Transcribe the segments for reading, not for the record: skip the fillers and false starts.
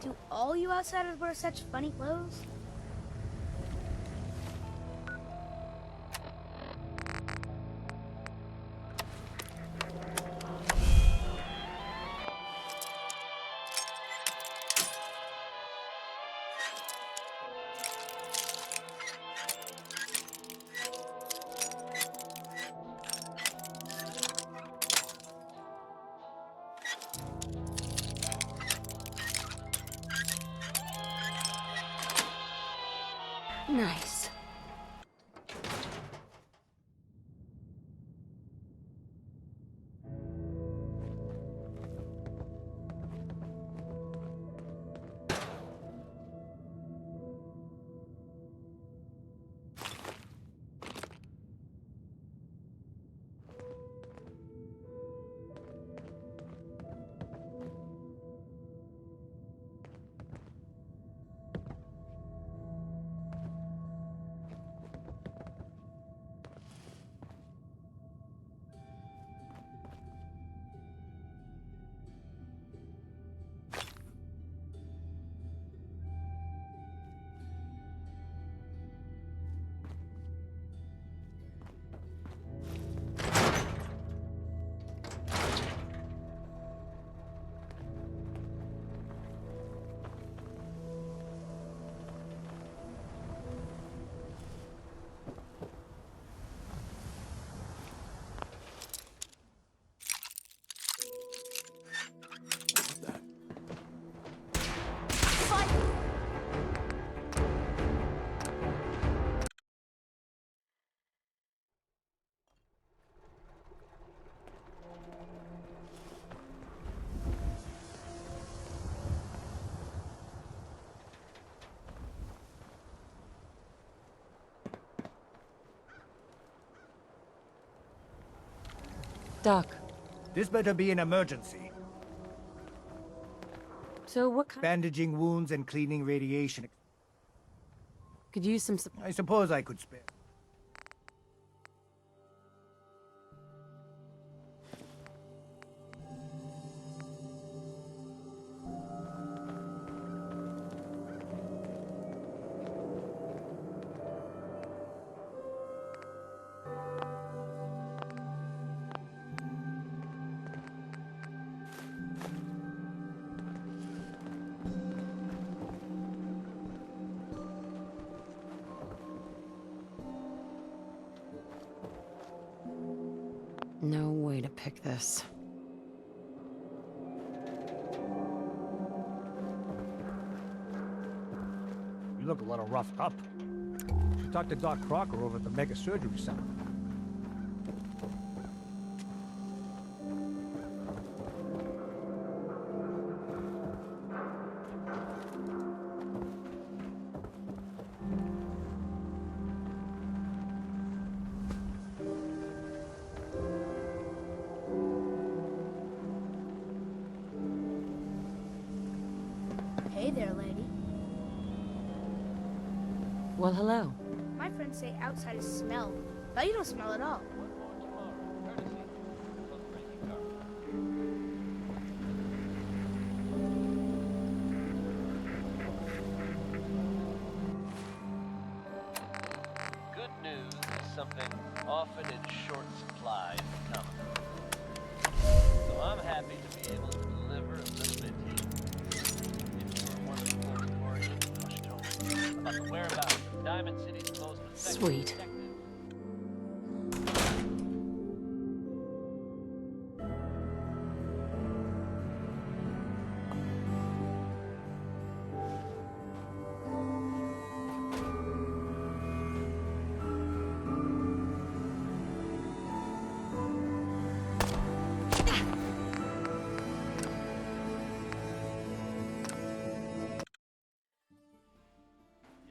Do all you outsiders wear such funny clothes? Nice. Doc, This better be an emergency. so what kind... Bandaging wounds and cleaning radiation. Could use some... I suppose I could spare. No way to pick this. You look a little roughed up. You should talk to Doc Crocker over at the Mega Surgery Center. Hey there, lady. Well, hello. My friends say outsiders smell, but you don't smell at all. Good news is something often in short supply in the common. So I'm happy to be able to deliver a little bit here. If you were one of the folks worrying hushed tones about the whereabouts of Diamond City's most effective Sweet. detectives.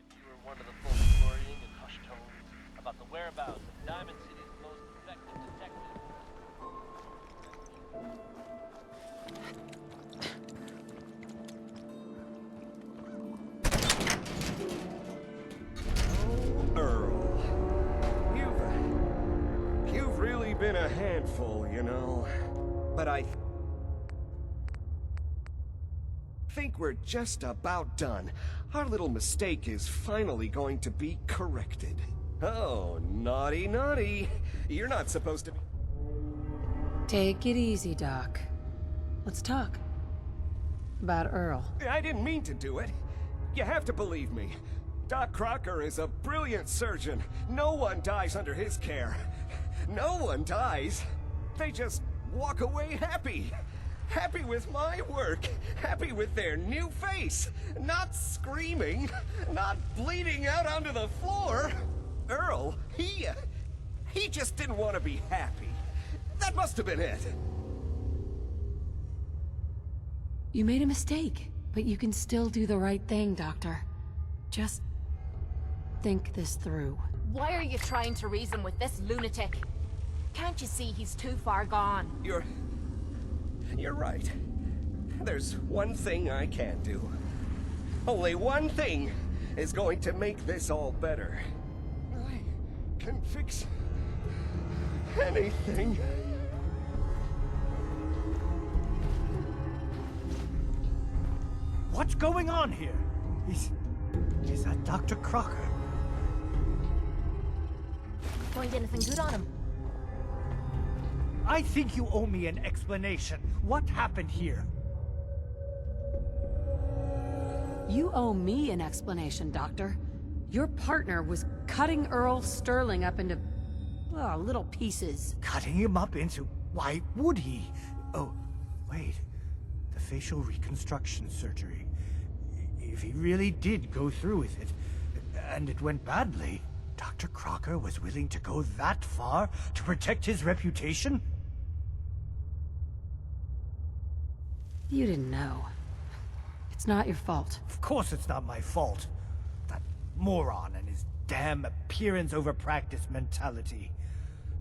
If you were one of the folks worrying in hushed tones about the whereabouts of Diamond City's most effective detective. Earl, you've really been a handful, you know. But I think we're just about done. Our little mistake is finally going to be corrected. Oh, naughty, naughty. You're not supposed to be... Take it easy, Doc. Let's talk. About Earl. I didn't mean to do it. You have to believe me. Doc Crocker is a brilliant surgeon. No one dies under his care. No one dies. They just walk away happy. Happy with my work. Happy with their new face. Not screaming. Not bleeding out onto the floor. Earl, he just didn't want to be happy. That must have been it. You made a mistake, but you can still do the right thing, Doctor. Just think this through. Why are you trying to reason with this lunatic? Can't you see he's too far gone? You're right. There's one thing I can do. Only one thing is going to make this all better. I can fix anything. What's going on here? Is that Dr. Crocker? Find anything good on him? I think you owe me an explanation. What happened here? You owe me an explanation, Doctor. Your partner was cutting Earl Sterling up into, little pieces. Cutting him up into... Why would he? Oh, wait. The facial reconstruction surgery. If he really did go through with it, and it went badly, Dr. Crocker was willing to go that far to protect his reputation? You didn't know. It's not your fault. Of course it's not my fault. That moron and his damn appearance over practice mentality.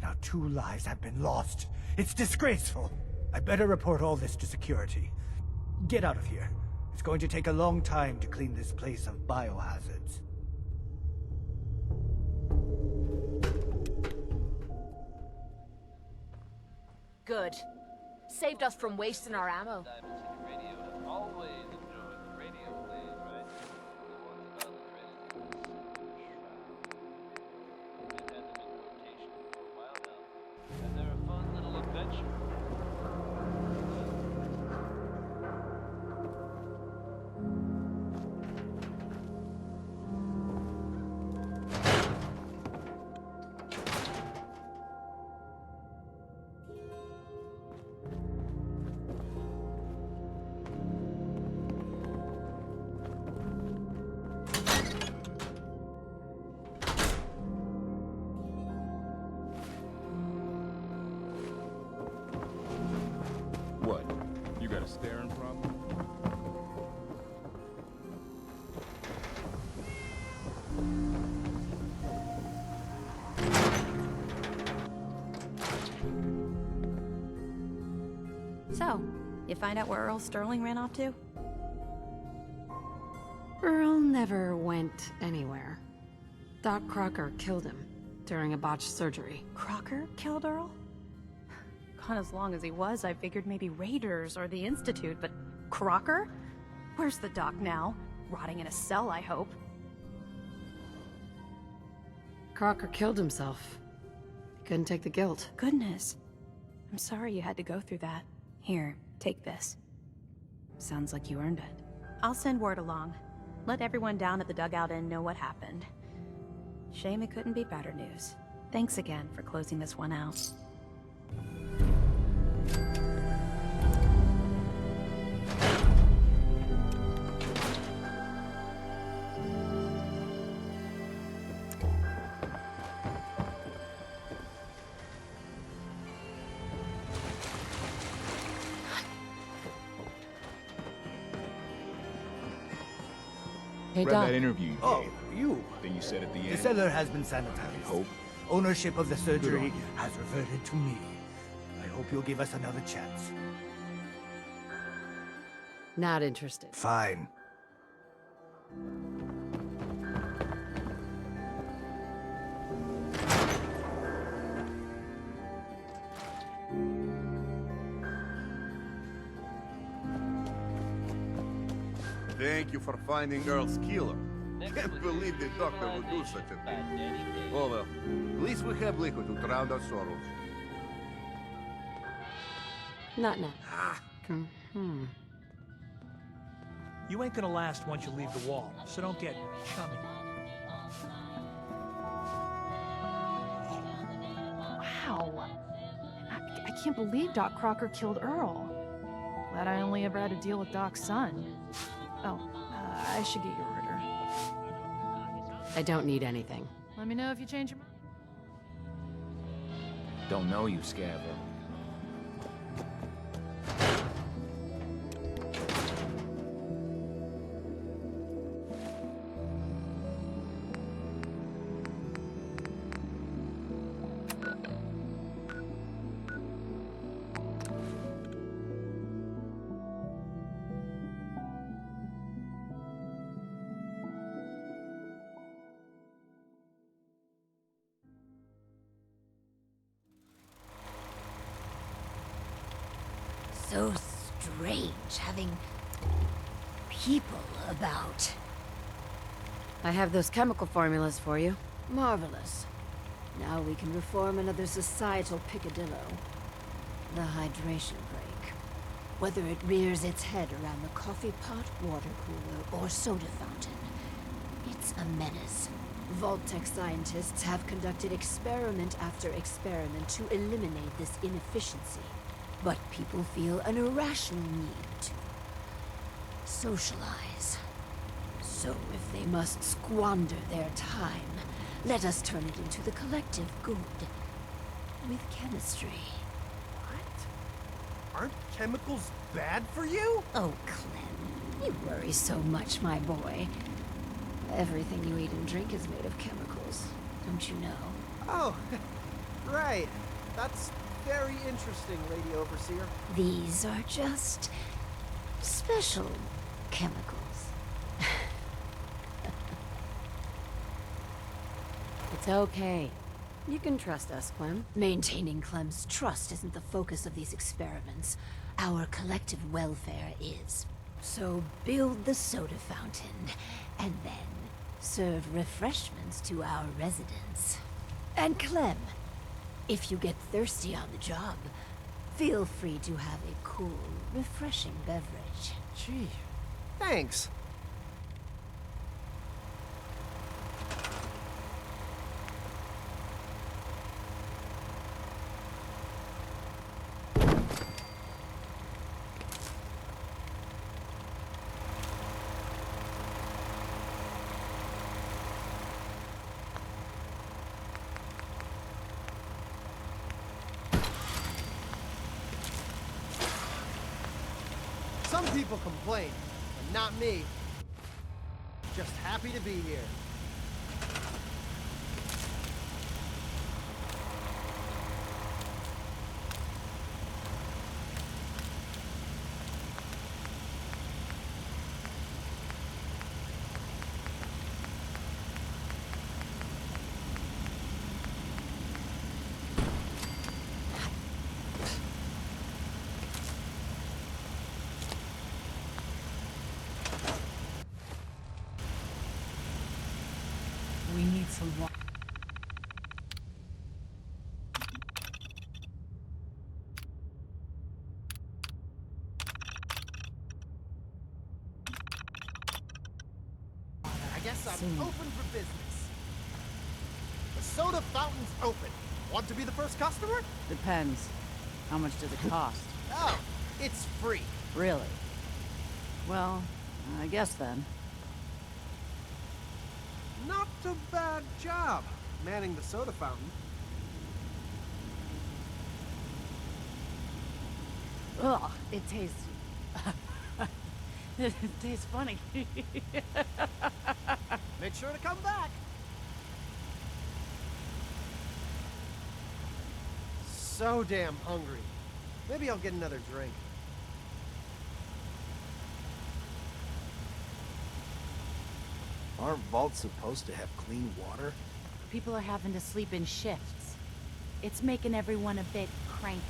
Now 2 lives have been lost. It's disgraceful. I better report all this to security. Get out of here. It's going to take a long time to clean this place of biohazards. Good. Saved us from wasting our ammo. Diamond City Radio have always enjoyed the radio plays, right? The ones about the Dresden Shroud. They've had them in rotation for a while now, and they're a fun little adventure. What? You got a staring problem? So, you find out where Earl Sterling ran off to? Earl never went anywhere. Doc Crocker killed him during a botched surgery. Crocker killed Earl? Gone as long as he was, I figured maybe Raiders or the Institute, but Crocker? Where's the doc now? Rotting in a cell, I hope. Crocker killed himself. He couldn't take the guilt. Goodness. I'm sorry you had to go through that. Here, take this. Sounds like you earned it. I'll send word along. Let everyone down at the Dugout Inn know what happened. Shame it couldn't be better news. Thanks again for closing this one out. Hey, Read Doc. that interview you Oh, gave. you. Then you said at the The end... cellar has been sanitized. Hope. Ownership of the Good surgery on you. has reverted to me. I hope you'll give us another chance. Not interested. Fine. Thank you for finding Earl's killer. Next Can't was believe the doctor would do Civilization such a by thing. Danny Kaye. Oh well, at least we have liquid to drown our sorrows. Not now. Ah, You ain't gonna last once you leave the wall, so don't get chummy. Wow. I can't believe Doc Crocker killed Earl. Glad I only ever had to deal with Doc's son. Oh, I should get your order. I don't need anything. Let me know if you change your mind. Don't know you, Scaver. So strange having people about. I have those chemical formulas for you. Marvelous. Now we can reform another societal picadillo. The hydration break. Whether it rears its head around the coffee pot, water cooler, or soda fountain, it's a menace. Vault-Tec scientists have conducted experiment after experiment to eliminate this inefficiency. But people feel an irrational need to socialize. So if they must squander their time, let us turn it into the collective good. With chemistry. What? Aren't chemicals bad for you? Oh, Clem, you worry so much, my boy. Everything you eat and drink is made of chemicals, don't you know? Oh, right. That's very interesting, Lady Overseer. These are just special chemicals. It's okay. You can trust us, Clem. Maintaining Clem's trust isn't the focus of these experiments. Our collective welfare is. So build the soda fountain, and then serve refreshments to our residents. And Clem, if you get thirsty on the job, feel free to have a cool, refreshing beverage. Gee, thanks. Some people complain, but not me. Just happy to be here. We need some water. I guess I'm open for business. The soda fountain's open. Want to be the first customer? Depends. How much does it cost? Oh, it's free. Really? Well, I guess then. Not a bad job, manning the soda fountain. Ugh, it tastes... it tastes funny. Make sure to come back. So damn hungry. Maybe I'll get another drink. Aren't vaults supposed to have clean water? People are having to sleep in shifts. It's making everyone a bit cranky.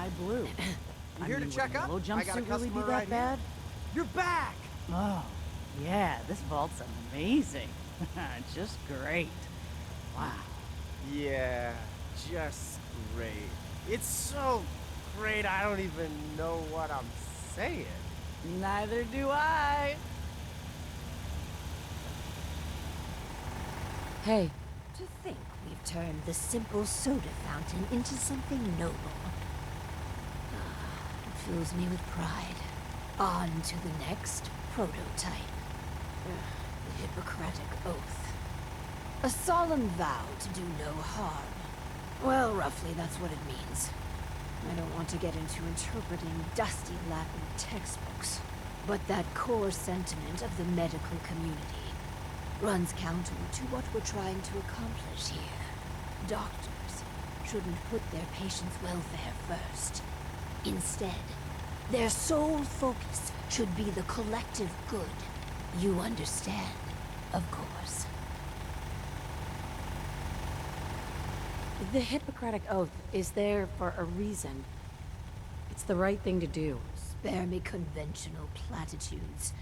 sky blue. You here to check up? Low I got a jumpsuit really be customer that right bad? You're back! Oh, yeah, this vault's amazing. Just great. Wow. Yeah, just great. It's so great I don't even know what I'm saying. Neither do I. Hey, To think we've turned the simple soda fountain into something noble. It fills me with pride. On to the next prototype. The Hippocratic Oath. A solemn vow to do no harm. Well, roughly that's what it means. I don't want to get into interpreting dusty Latin textbooks, but that core sentiment of the medical community runs counter to what we're trying to accomplish here. Doctors shouldn't put their patients' welfare first. Instead, their sole focus should be the collective good. You understand, of course. the Hippocratic Oath is there for a reason. It's the right thing to do. Spare me conventional platitudes.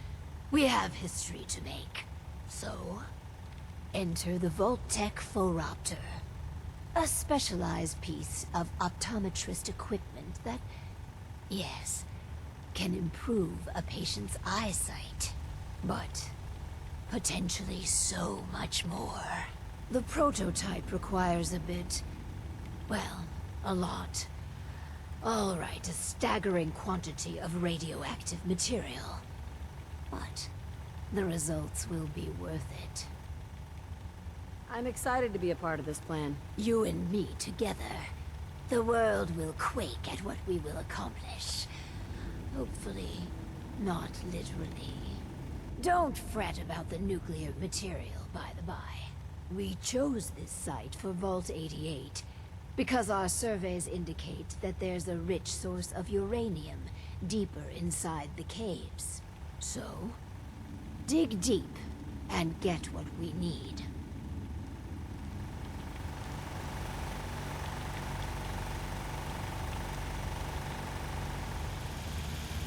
We have history to make. So, enter the Vault-Tec Phoropter. A specialized piece of optometrist equipment that, yes, can improve a patient's eyesight. But potentially so much more. The prototype requires a bit, well, a lot. All right, a staggering quantity of radioactive material. But the results will be worth it. I'm excited to be a part of this plan. You and me together. The world will quake at what we will accomplish. Hopefully, not literally. Don't fret about the nuclear material, by the by. We chose this site for Vault 88 because our surveys indicate that there's a rich source of uranium deeper inside the caves. So, dig deep and get what we need.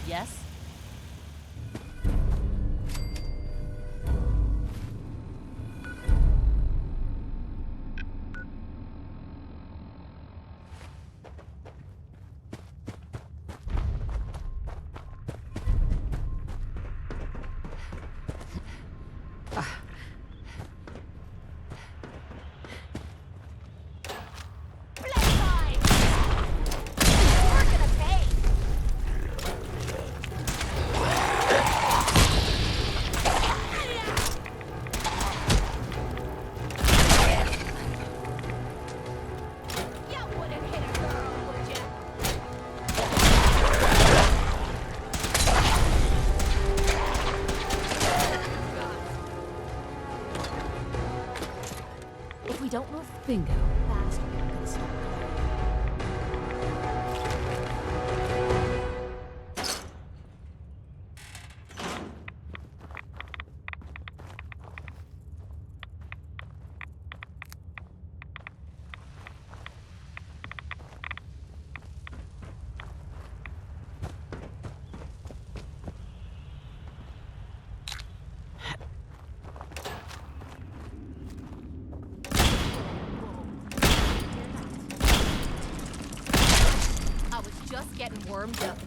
Yes? If we don't move Bingo. fast, we're not gonna stop. I was just getting warmed up.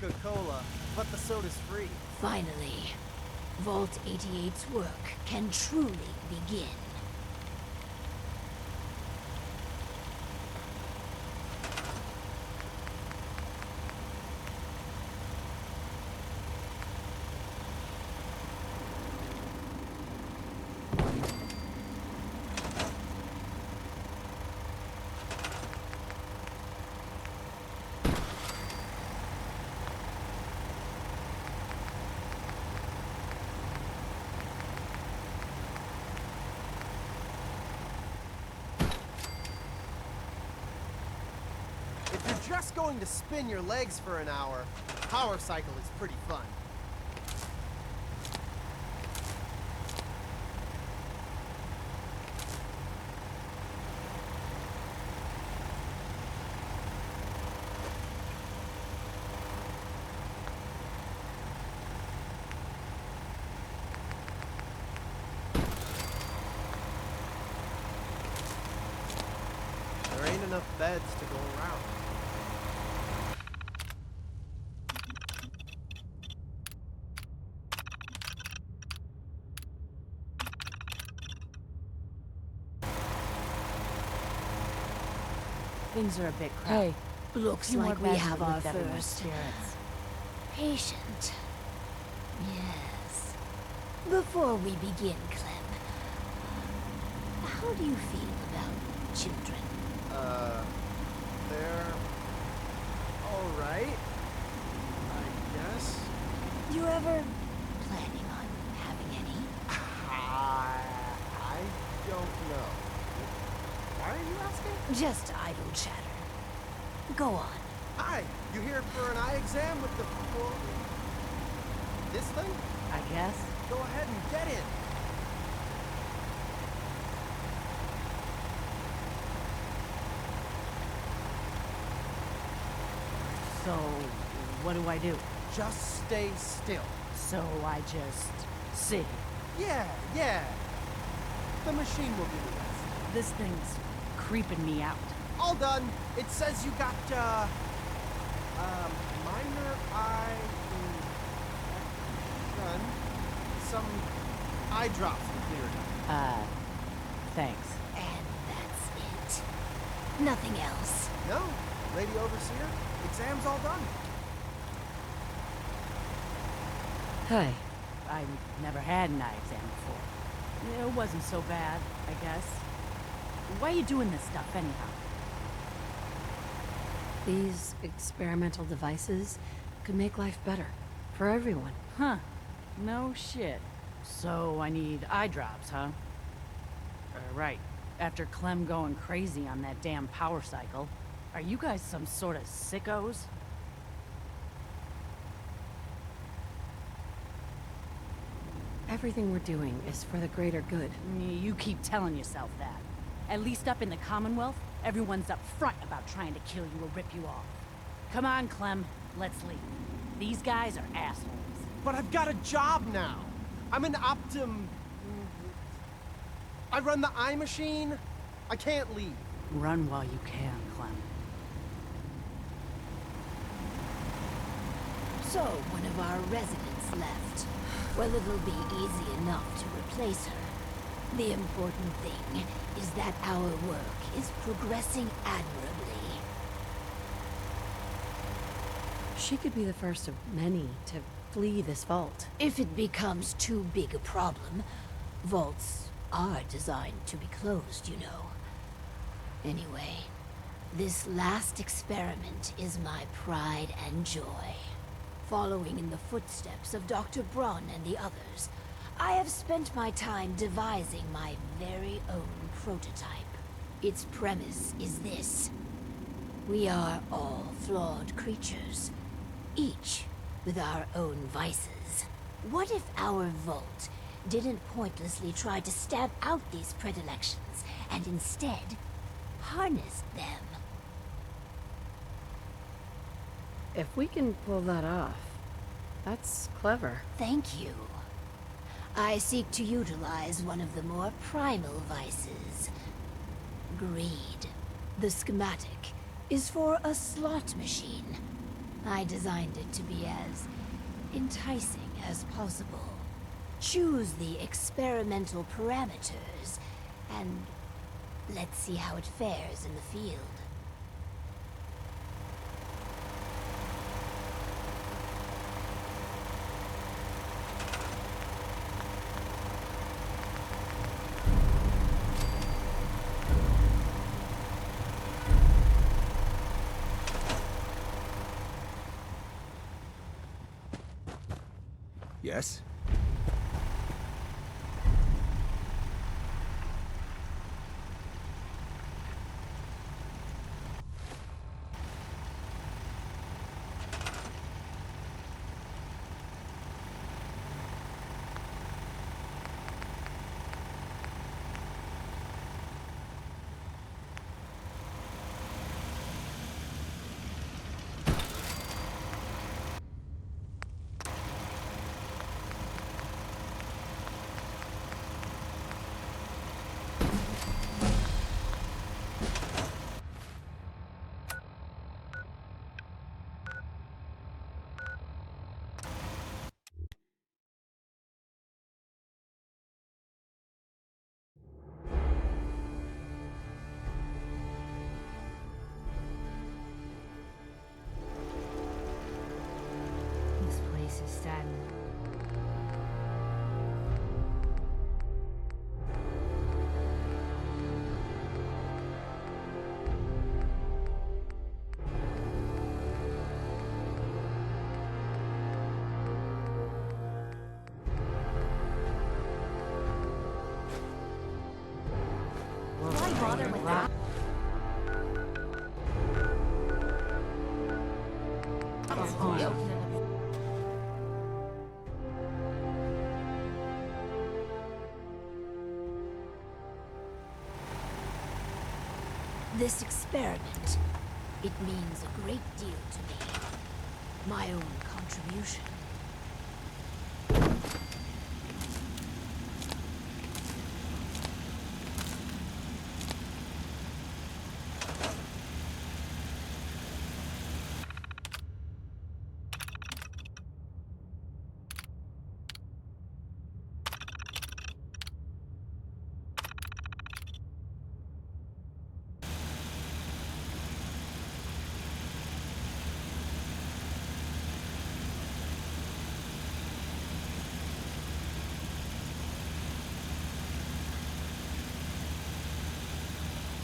Coca-Cola, but the soda's free. Finally, Vault 88's work can truly begin. If you're just going to spin your legs for an hour, Power Cycle is pretty fun. There ain't enough beds to go around. Things are a bit crowded. Hey, looks Few more like we beds have would our lift everyone's first spirits. patient. Yes. Before we begin, Clem, how do you feel about children? They're alright, I guess. You ever planning on having any? I don't know. Why are you asking? Just idle chatter. Go on. Hi, you here for an eye exam with the... This thing? I guess. Go ahead and get in. So, what do I do? Just stay still. So I just sit. Yeah. The machine will do the rest. This thing's creeping me out. All done. It says you got, minor eye infection. Some eye drops will clear it up. Thanks. And that's it. Nothing else. No, Lady Overseer, exam's all done. Hi. I never had an eye exam before. It wasn't so bad, I guess. Why are you doing this stuff anyhow? These experimental devices could make life better for everyone. Huh. No shit. So I need eye drops, huh? Right. After Clem going crazy on that damn power cycle. Are you guys some sort of sickos? Everything we're doing is for the greater good. You keep telling yourself that. At least up in the Commonwealth, everyone's up front about trying to kill you or rip you off. Come on, Clem. Let's leave. These guys are assholes. But I've got a job now. I'm an I run the eye machine. I can't leave. Run while you can, Clem. So, one of our residents left. Well, it'll be easy enough to replace her. The important thing is that our work is progressing admirably. She could be the first of many to flee this vault. If it becomes too big a problem, vaults are designed to be closed, you know. Anyway, this last experiment is my pride and joy. Following in the footsteps of Dr. Braun and the others, I have spent my time devising my very own prototype. Its premise is this. We are all flawed creatures, each with our own vices. What if our vault didn't pointlessly try to stamp out these predilections, and instead harnessed them? If we can pull that off, that's clever. Thank you. I seek to utilize one of the more primal vices. Greed. The schematic is for a slot machine. I designed it to be as enticing as possible. Choose the experimental parameters, and let's see how it fares in the field. Yes? This place is stagnant. Why bother with that? This experiment, it means a great deal to me. My own contribution.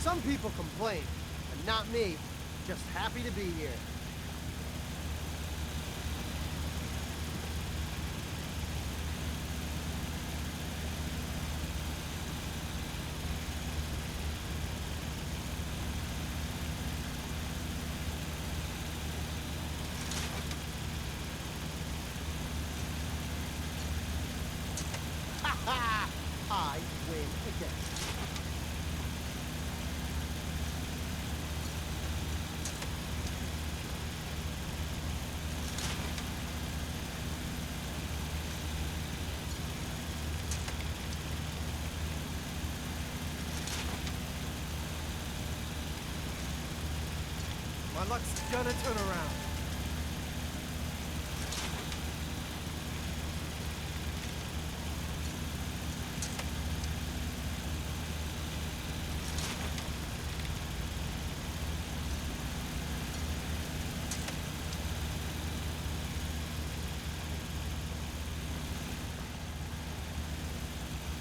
Some people complain, and not me. Just happy to be here. Ha ha! I win again. My luck's gonna turn around.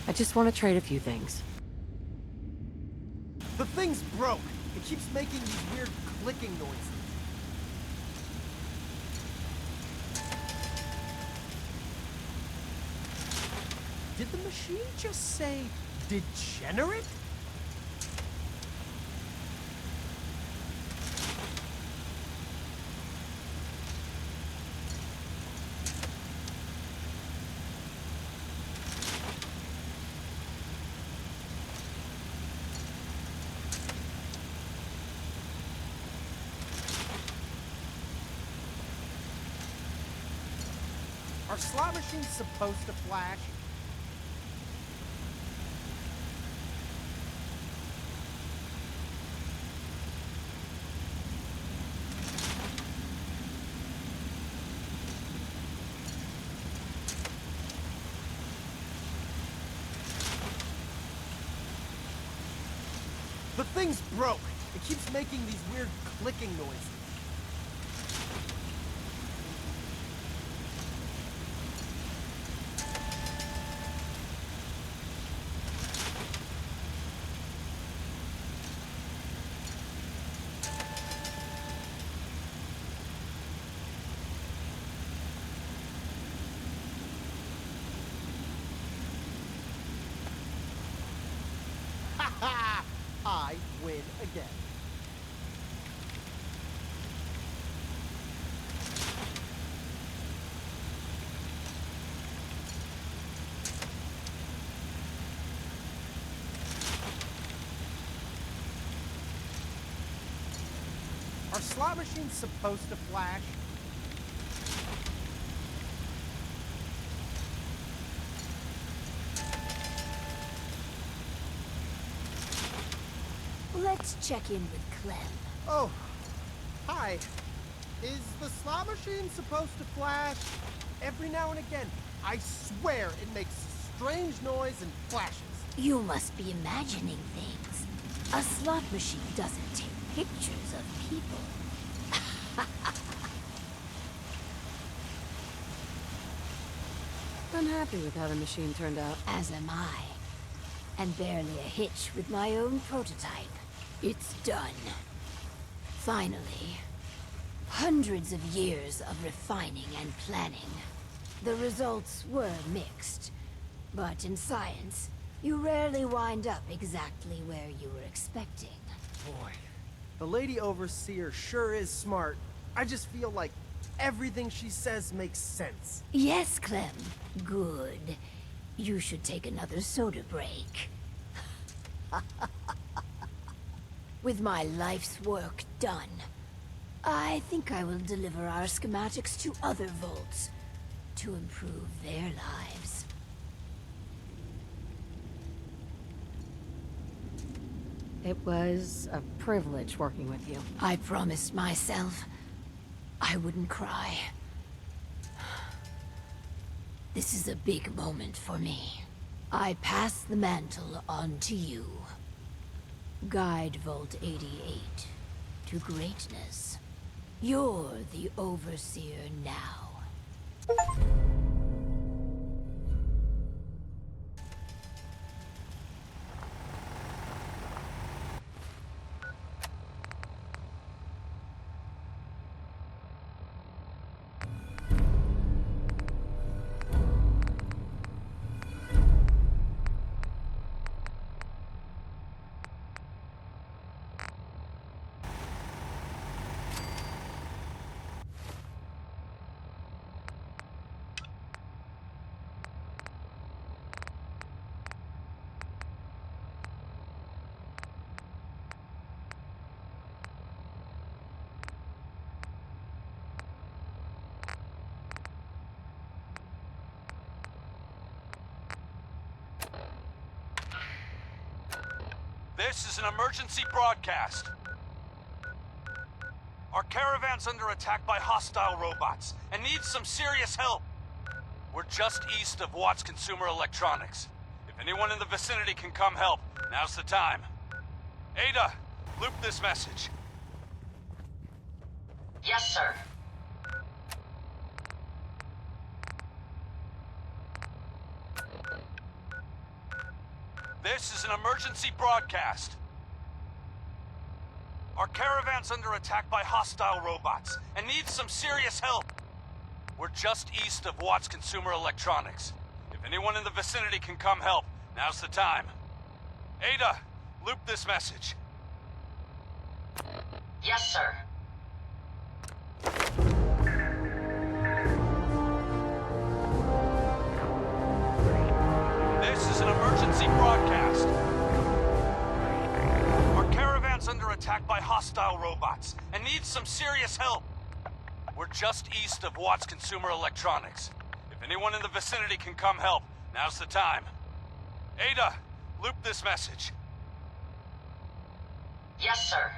I just want to trade a few things. The thing's broke. It keeps making these weird clicking noises. Did the machine just say degenerate? Are slot machines supposed to flash? thing's broke. It keeps making these weird clicking noises. I win again. Are slot machines supposed to flash? Let's check in with Clem. Oh, hi. Is the slot machine supposed to flash? Every now and again, I swear it makes a strange noise and flashes. You must be imagining things. A slot machine doesn't take pictures of people. I'm happy with how the machine turned out. As am I. And barely a hitch with my own prototype. It's done. Finally. Hundreds of years of refining and planning. The results were mixed. But in science, you rarely wind up exactly where you were expecting. Boy, the Lady Overseer sure is smart. I just feel like everything she says makes sense. Yes, Clem. Good. You should take another soda break. With my life's work done, I think I will deliver our schematics to other vaults to improve their lives. It was a privilege working with you. I promised myself I wouldn't cry. This is a big moment for me. I pass the mantle on to you. Guide Vault 88 to greatness. You're the Overseer now. This is an emergency broadcast. Our caravan's under attack by hostile robots and needs some serious help. We're just east of Watts Consumer Electronics. If anyone in the vicinity can come help, now's the time. Ada, loop this message. Yes, sir. This is an emergency broadcast. Our caravan's under attack by hostile robots and needs some serious help. We're just east of Watts Consumer Electronics. If anyone in the vicinity can come help, now's the time. Ada, loop this message. Yes, sir. This is an emergency broadcast. Our caravan's under attack by hostile robots and needs some serious help. We're just east of Watts Consumer Electronics. If anyone in the vicinity can come help, now's the time. Ada, loop this message. Yes, sir.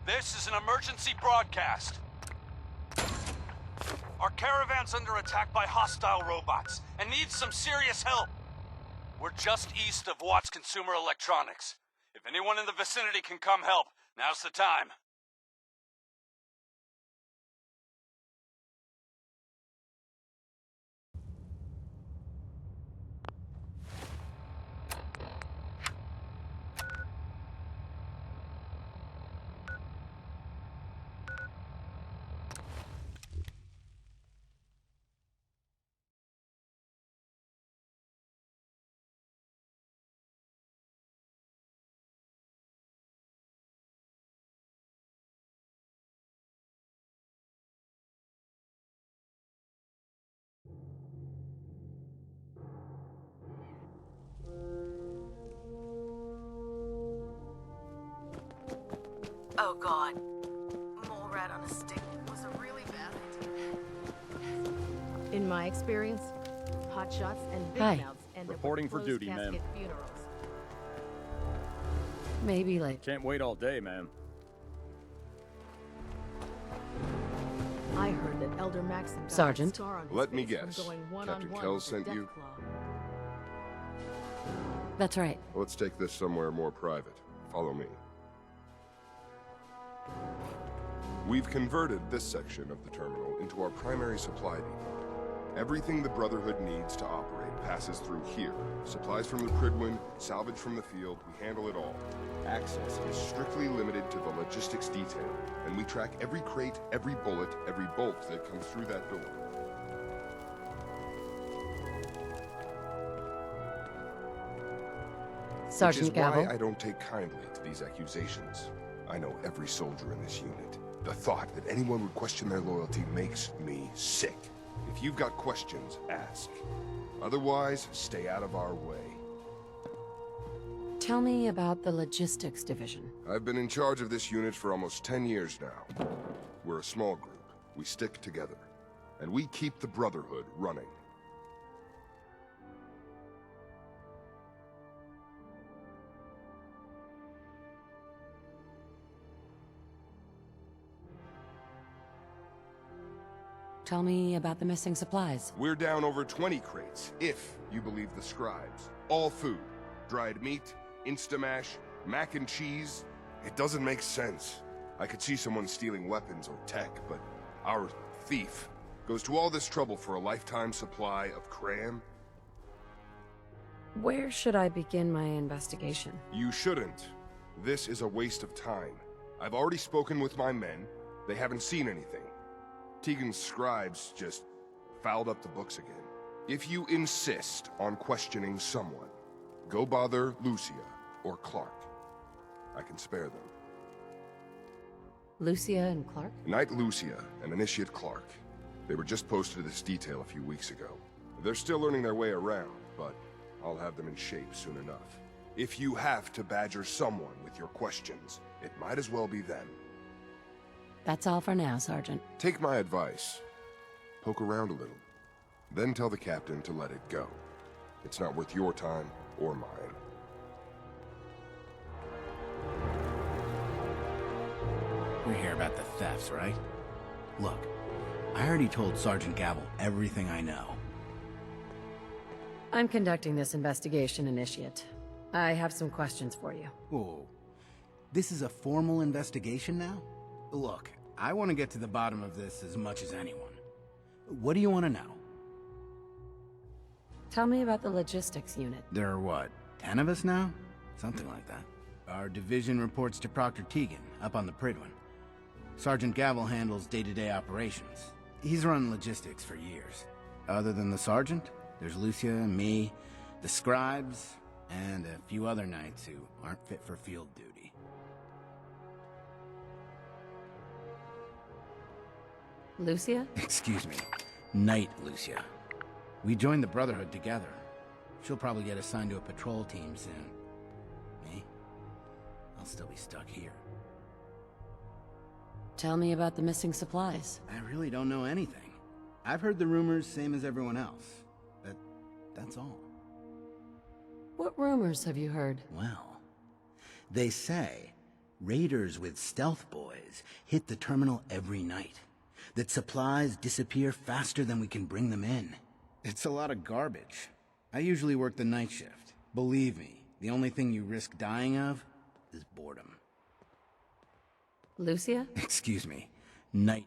This is an emergency broadcast. Our caravan's under attack by hostile robots and needs some serious help. We're just east of Watts Consumer Electronics. If anyone in the vicinity can come help, now's the time. Oh god. Mole rat on a stick was a really bad idea. In my experience, hotshots and big Hi. mouths end Reporting up for with duty, closed ma'am. casket funerals. Maybe like... Can't wait all day, ma'am. I heard that Elder Maxim got Sergeant. a scar on his Let me face from guess. going Captain one-on-one Kells with the sent you? Deathclaw. That's right. Let's take this somewhere more private. Follow me. We've converted this section of the terminal into our primary supply depot. Everything the Brotherhood needs to operate passes through here. Supplies from the Prydwen, salvage from the field, we handle it all. Access is strictly limited to the logistics detail, and we track every crate, every bullet, every bolt that comes through that door. Sergeant Which is Gavel. why I don't take kindly to these accusations. I know every soldier in this unit. The thought that anyone would question their loyalty makes me sick. If you've got questions, ask. Otherwise, stay out of our way. Tell me about the logistics division. I've been in charge of this unit for almost 10 years now. We're a small group. We stick together. And we keep the Brotherhood running. Tell me about the missing supplies. We're down over 20 crates, if you believe the scribes. All food. Dried meat, Instamash, mac and cheese. It doesn't make sense. I could see someone stealing weapons or tech, but our thief goes to all this trouble for a lifetime supply of cram? Where should I begin my investigation? You shouldn't. This is a waste of time. I've already spoken with my men. They haven't seen anything. Tegan's scribes just fouled up the books again. If you insist on questioning someone, go bother Lucia or Clark. I can spare them. Lucia and Clark? Knight Lucia and Initiate Clark. They were just posted to this detail a few weeks ago. They're still learning their way around, but I'll have them in shape soon enough. If you have to badger someone with your questions, it might as well be them. That's all for now, Sergeant. Take my advice. Poke around a little. Then tell the captain to let it go. It's not worth your time or mine. You're here about the thefts, right? Look, I already told Sergeant Gavel everything I know. I'm conducting this investigation, Initiate. I have some questions for you. Whoa. This is a formal investigation now? Look, I want to get to the bottom of this as much as anyone. What do you want to know? Tell me about the logistics unit. There are what, 10 of us now? Something like that. Our division reports to Proctor Tegan, up on the Prydwen. Sergeant Gavel handles day-to-day operations. He's run logistics for years. Other than the sergeant, there's Lucia, me, the scribes, and a few other knights who aren't fit for field duty. Lucia? Excuse me. Knight Lucia. We joined the Brotherhood together. She'll probably get assigned to a patrol team soon. Me? I'll still be stuck here. Tell me about the missing supplies. I really don't know anything. I've heard the rumors, same as everyone else. But that's all. What rumors have you heard? Well, they say raiders with stealth boys hit the terminal every night. that supplies disappear faster than we can bring them in. It's a lot of garbage. I usually work the night shift. Believe me, the only thing you risk dying of is boredom. Lucia? Excuse me. Night.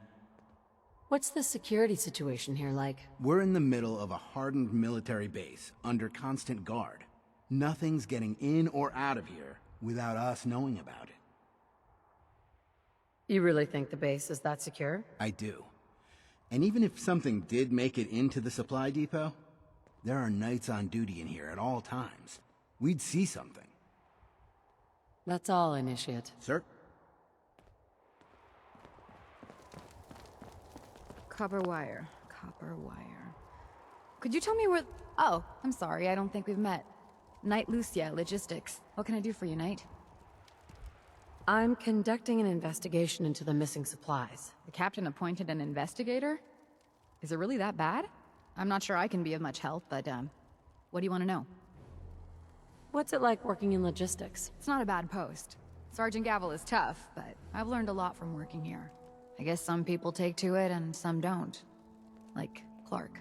What's the security situation here like? We're in the middle of a hardened military base, under constant guard. Nothing's getting in or out of here without us knowing about it. You really think the base is that secure? I do. And even if something did make it into the supply depot, there are knights on duty in here at all times. We'd see something. That's all, Initiate. Sir? Copper wire. Copper wire. Could you tell me where... Oh, I'm sorry, I don't think we've met. Knight Lucia, Logistics. What can I do for you, Knight? I'm conducting an investigation into the missing supplies. The captain appointed an investigator? Is it really that bad? I'm not sure I can be of much help, but, what do you want to know? What's it like working in logistics? It's not a bad post. Sergeant Gavel is tough, but I've learned a lot from working here. I guess some people take to it and some don't. Like Clark.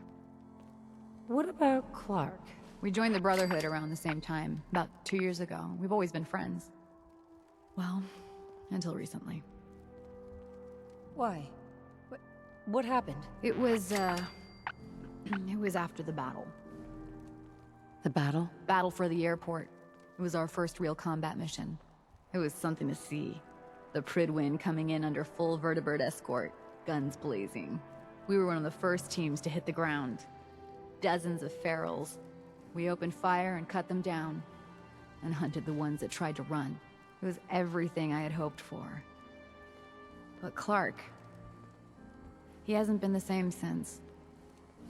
What about Clark? We joined the Brotherhood around the same time, about 2 years ago. We've always been friends. Well, until recently. Why? What happened? It was, it was after the battle. The battle? Battle for the airport. It was our first real combat mission. It was something to see. The Prydwen coming in under full vertibird escort, guns blazing. We were one of the first teams to hit the ground. Dozens of ferals. We opened fire and cut them down, and hunted the ones that tried to run. It was everything I had hoped for. But Clark, he hasn't been the same since.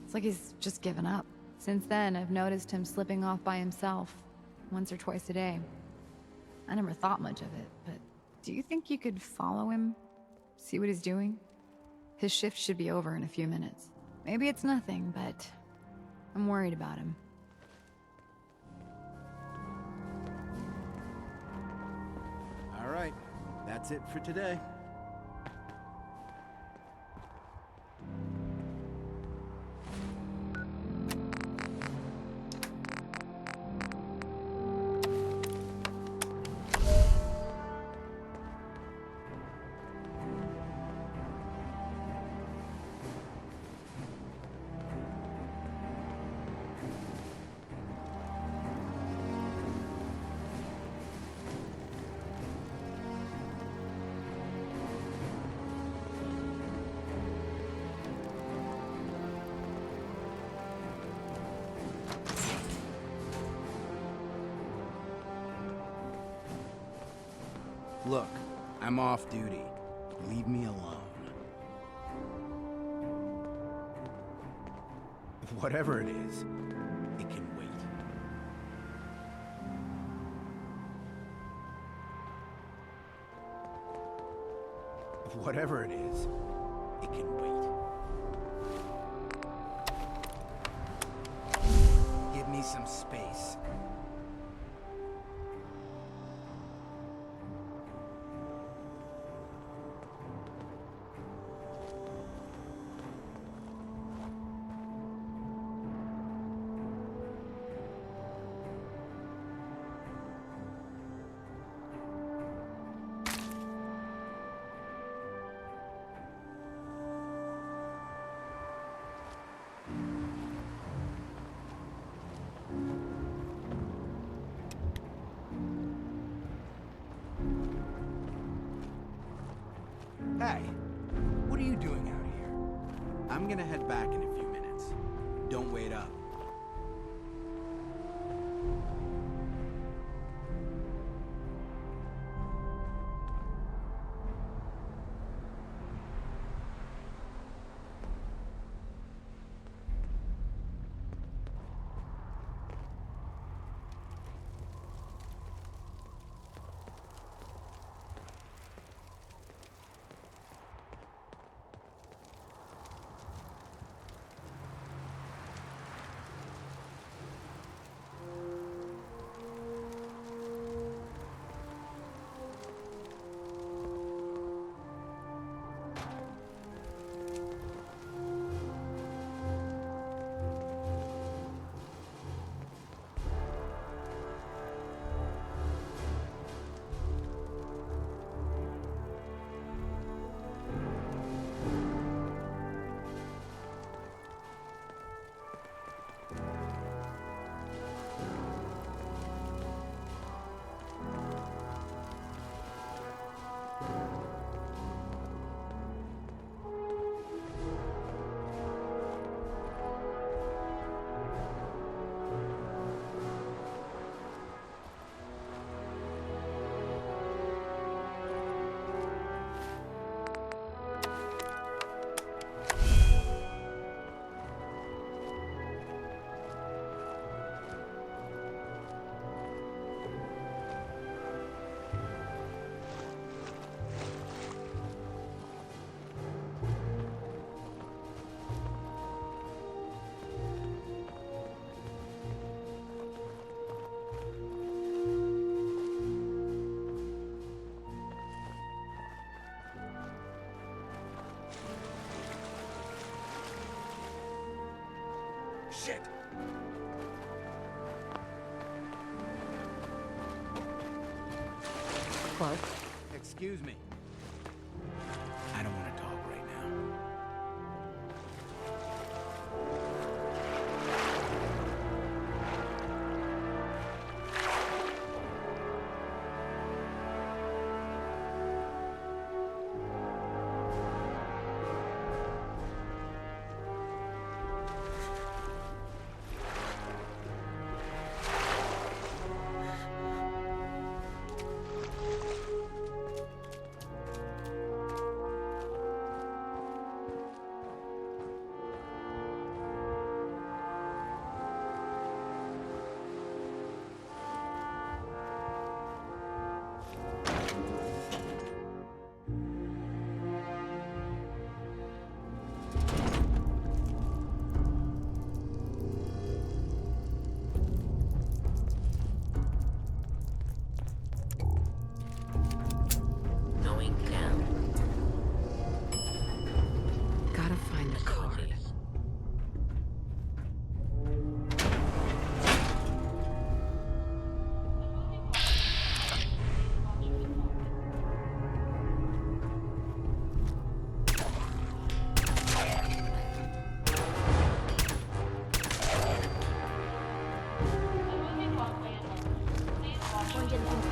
It's like he's just given up. Since then, I've noticed him slipping off by himself, once or twice a day. I never thought much of it, but do you think you could follow him? See what he's doing? His shift should be over in a few minutes. Maybe it's nothing, but I'm worried about him. All right, that's it for today. Look, I'm off duty. Leave me alone. Whatever it is, it can wait. Whatever it is, it can wait. Give me some space. Hey, what are you doing out here? I'm gonna head back in a few minutes. Don't wait up. Clark. Excuse me. I don't want to talk right now. Going down. Gotta find the card.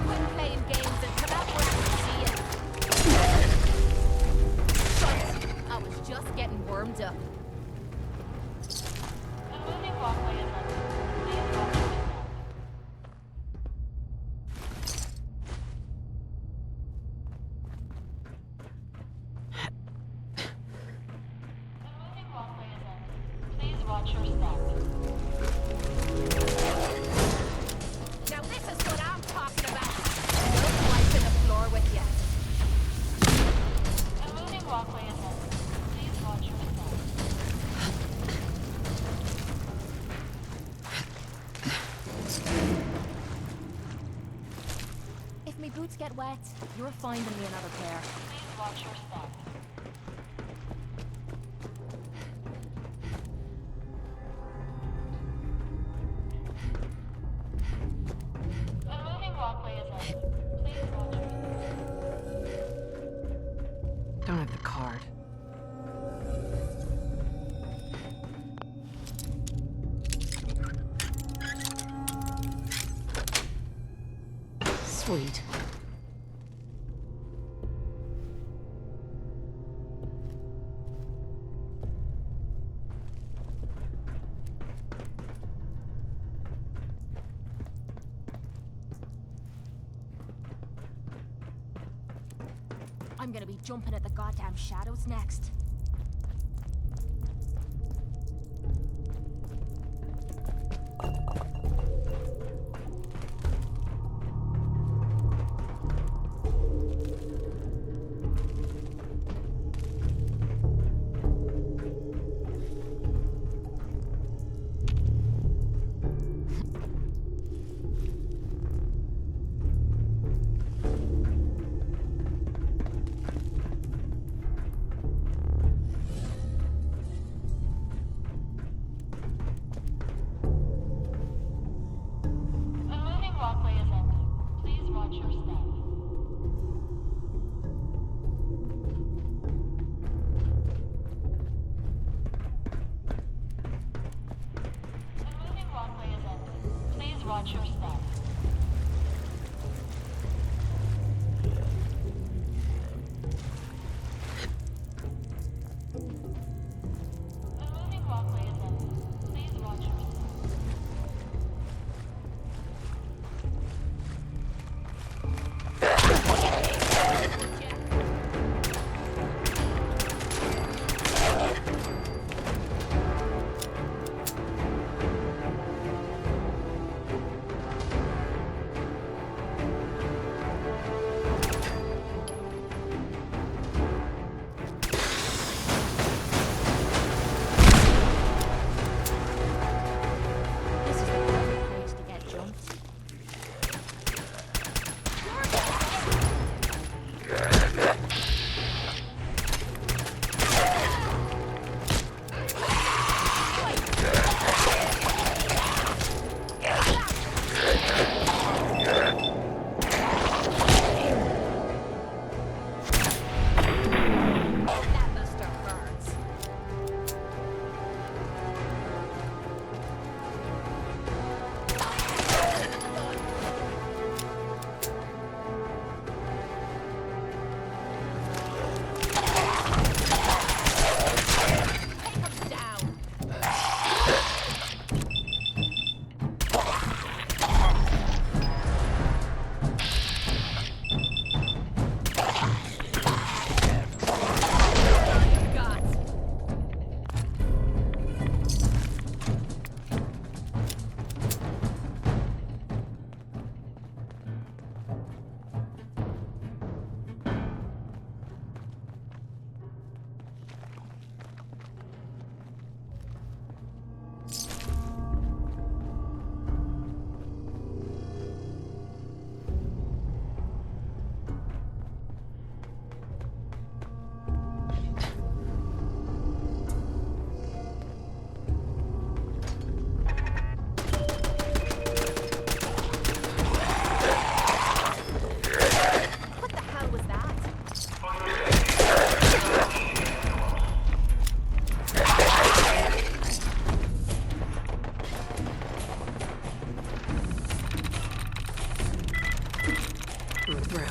Quit playing games and come out where I can see it. I was just getting warmed up. Now this is what I'm talking about. No wiping the floor with you. If me boots get wet, you're finding me another pair. Please watch your step. Don't have the card. Sweet. I'm gonna be jumping at the goddamn shadows next. I'm through.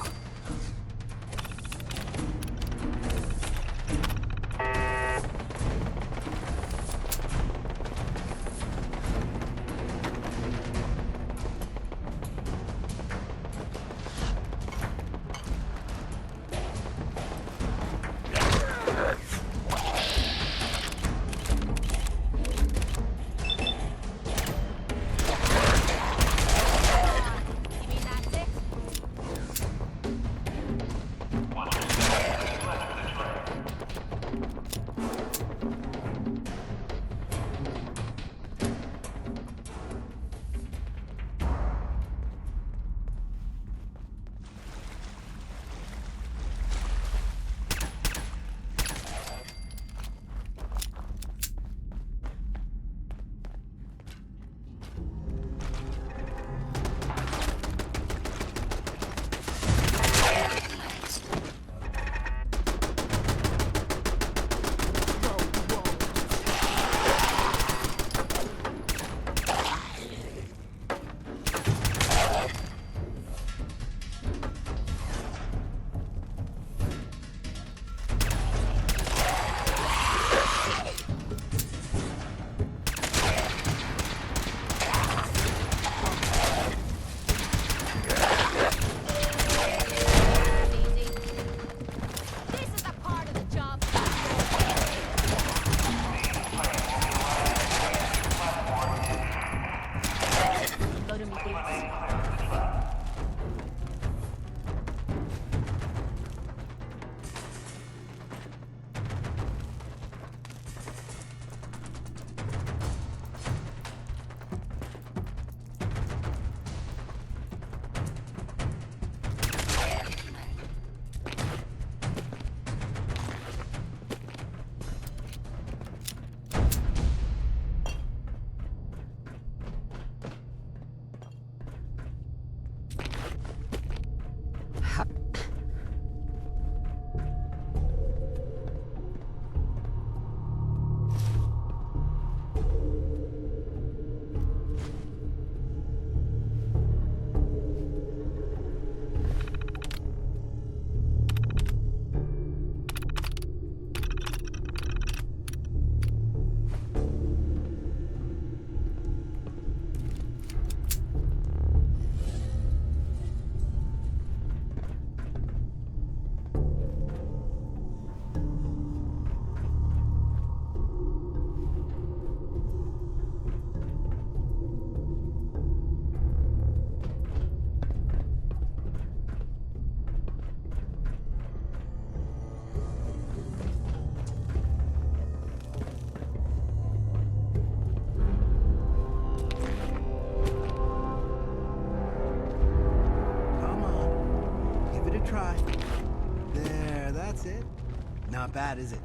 Not bad, is it?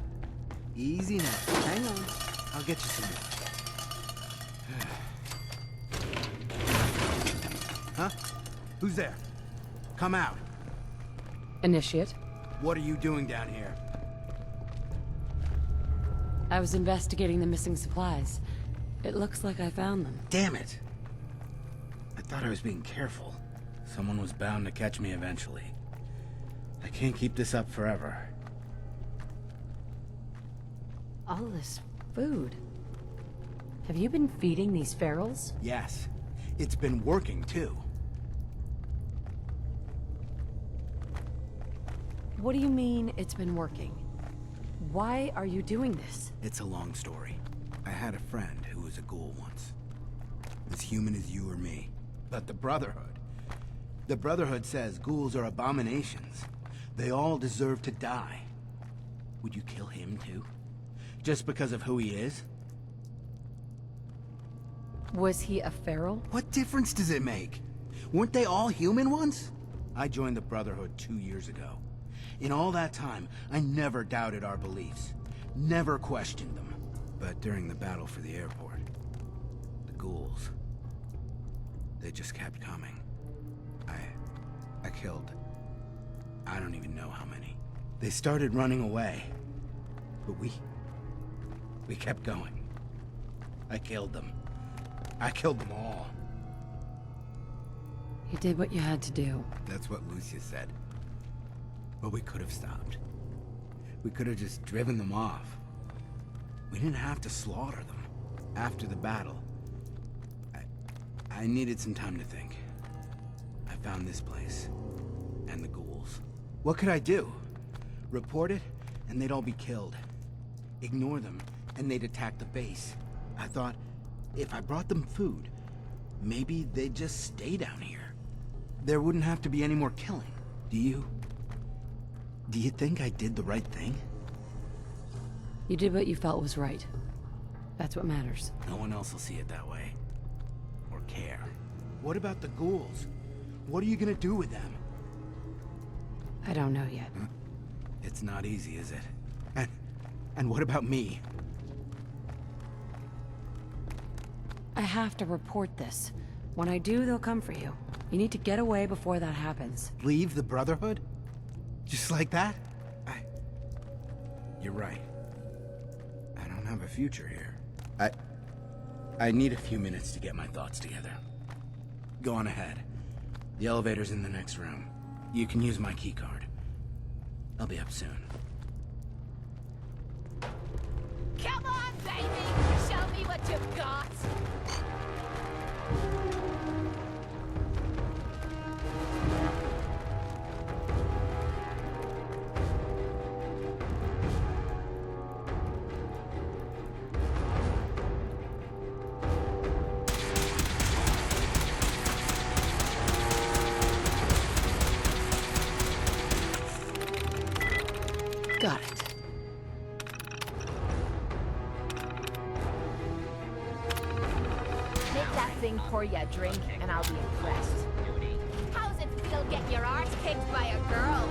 Easy now. Hang on. I'll get you some more. Huh? Who's there? Come out. Initiate. What are you doing down here? I was investigating the missing supplies. It looks like I found them. Damn it! I thought I was being careful. Someone was bound to catch me eventually. I can't keep this up forever. All this food. Have you been feeding these ferals? Yes. It's been working, too. What do you mean, it's been working? Why are you doing this? It's a long story. I had a friend who was a ghoul once. As human as you or me. But the Brotherhood. The Brotherhood says ghouls are abominations. They all deserve to die. Would you kill him, too? Just because of who he is? Was he a feral? What difference does it make? Weren't they all human once? I joined the Brotherhood 2 years ago. In all that time, I never doubted our beliefs. Never questioned them. But during the battle for the airport, the ghouls, they just kept coming. I killed, I don't even know how many. They started running away, but we kept going. I killed them. I killed them all. You did what you had to do. That's what Lucia said. But we could have stopped. We could have just driven them off. We didn't have to slaughter them. After the battle, I needed some time to think. I found this place. And the ghouls. What could I do? Report it, and they'd all be killed. Ignore them, and they'd attack the base. I thought, if I brought them food, maybe they'd just stay down here. There wouldn't have to be any more killing. Do you think I did the right thing? You did what you felt was right. That's what matters. No one else will see it that way. Or care. What about the ghouls? What are you gonna do with them? I don't know yet. It's not easy, is it? And what about me? I have to report this. When I do, they'll come for you. You need to get away before that happens. Leave the Brotherhood? Just like that? You're right. I don't have a future here. I need a few minutes to get my thoughts together. Go on ahead. The elevator's in the next room. You can use my keycard. I'll be up soon. Come on, baby! Show me what you've got! Got it. Make that thing pour you a drink, and I'll be impressed. How's it feel getting your arse kicked by a girl?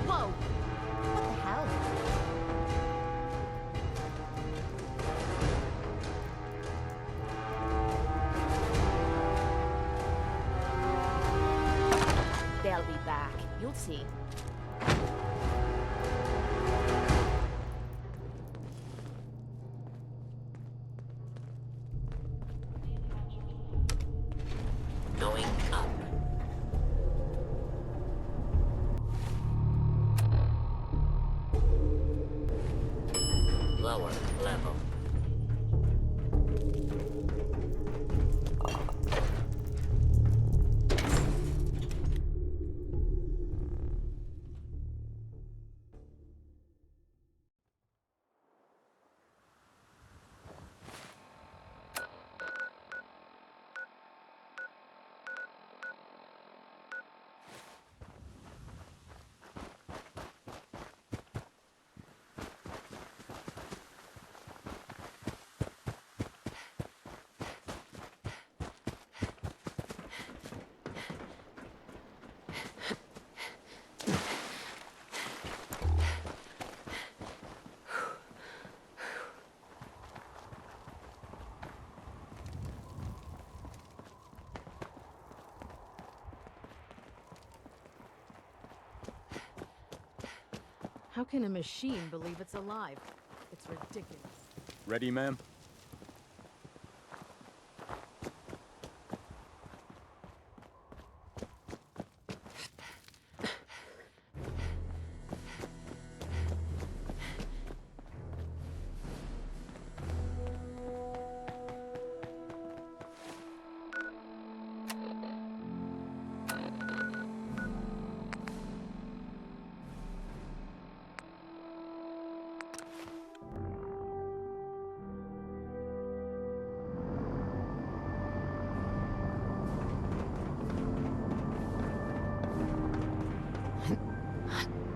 Whoa! What the hell? They'll be back. You'll see. Going up. Lower level. How can a machine believe it's alive? It's ridiculous. Ready, ma'am?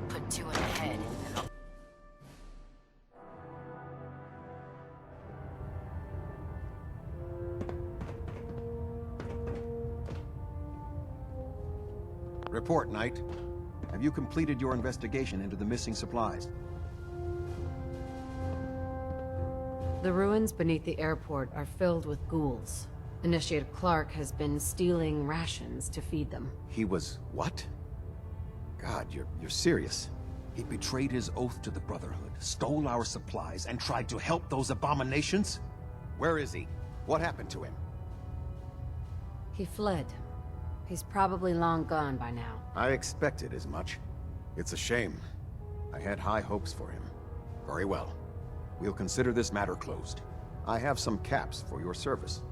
Put two in the head. Report, Knight. Have you completed your investigation into the missing supplies? The ruins beneath the airport are filled with ghouls. Initiate Clark has been stealing rations to feed them. He was what? God, you're serious. He betrayed his oath to the Brotherhood, stole our supplies, and tried to help those abominations? Where is he? What happened to him? He fled. He's probably long gone by now. I expected as much. It's a shame. I had high hopes for him. Very well. We'll consider this matter closed. I have some caps for your service.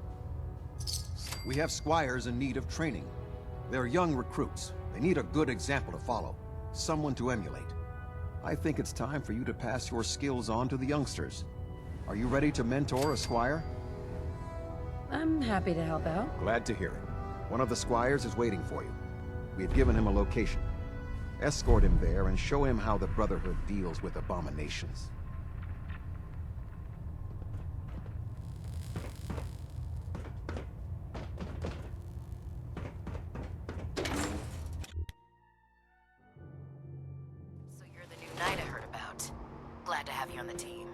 We have squires in need of training. They're young recruits. They need a good example to follow. Someone to emulate. I think it's time for you to pass your skills on to the youngsters. Are you ready to mentor a squire? I'm happy to help out. Glad to hear it. One of the squires is waiting for you. We've given him a location. Escort him there and show him how the Brotherhood deals with abominations. So you're the new knight I heard about. Glad to have you on the team.